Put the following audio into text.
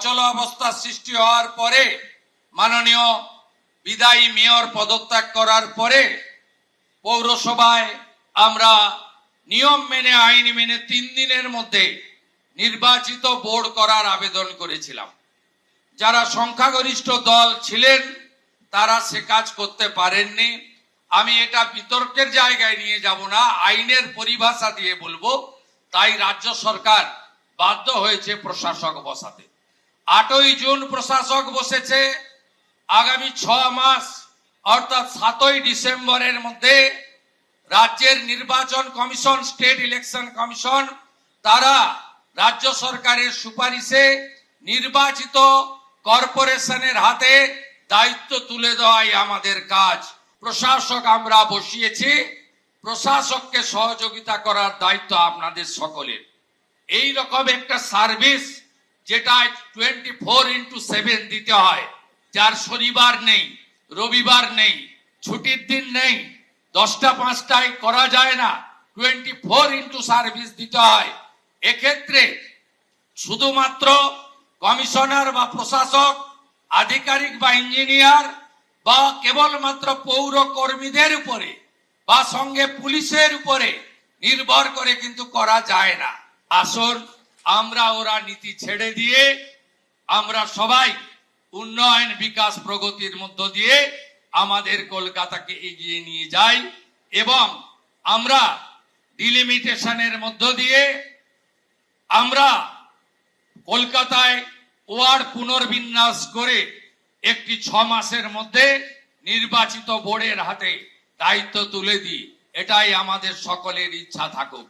অচল অবস্থা সৃষ্টি হওয়ার পরে মাননীয় বিদায়ী মেয়র পদত্যাগ করার পরে পৌরসভায় আমরা নিয়ম মেনে আইন মেনে 3 দিনের মধ্যে নির্বাচিত বোর্ড করার আবেদন করেছিলাম। যারা সংখ্যাগরিষ্ঠ দল ছিলেন তারা সে কাজ করতে পারেননি। আমি এটা বিতর্কের জায়গায় নিয়ে যাব না, আইনের পরিভাষা দিয়ে বলবো। তাই রাজ্য সরকার বাধ্য হয়েছে প্রশাসক বসাতে। 8ই জুন প্রশাসক বসেছে। আগামী 6 মাস অর্থাৎ 7ই ডিসেম্বরের মধ্যে রাজ্যের নির্বাচন কমিশন, স্টেট ইলেকশন কমিশন, তারা রাজ্য সরকারের সুপারিশে নির্বাচিত কর্পোরেশনের হাতে দায়িত্ব তুলে দেওয়াই আমাদের কাজ। প্রশাসক আমরা বসিয়েছি, প্রশাসককে সহযোগিতা করার দায়িত্ব আপনাদের সকলের। এই রকম একটা সার্ভিস যেটা 24x7 দিতে হয়, যার শনিবার নেই, রবিবার নেই, ছুটির দিন নেই, 10টা 5টায় করা যায় না, 24x সার্ভিস দিতে হয়। এক্ষেত্রে শুধুমাত্র কমিশনার বা প্রশাসক, আধিকারিক বা ইঞ্জিনিয়ার বা কেবলমাত্র পৌর কর্মীদের উপরে বা সঙ্গে পুলিশের উপরে নির্ভর করে কিন্তু করা যায় না। আসুন আমরা ওরা নীতি ছেড়ে দিয়ে আমরা সবাই উন্নয়ন, বিকাশ, প্রগতির মধ্য দিয়ে আমাদের কলকাতাকে এগিয়ে নিয়ে যাই এবং আমরা ডিলিমিটেশনের মধ্য দিয়ে আমরা কলকাতায় ওয়ার্ড পুনর্বিন্যাস করে একটি 6 মাসের মধ্যে নির্বাচিত বোর্ডের হাতে দায়িত্ব তুলে দিই। এটাই আমাদের সকলের ইচ্ছা থাকুক।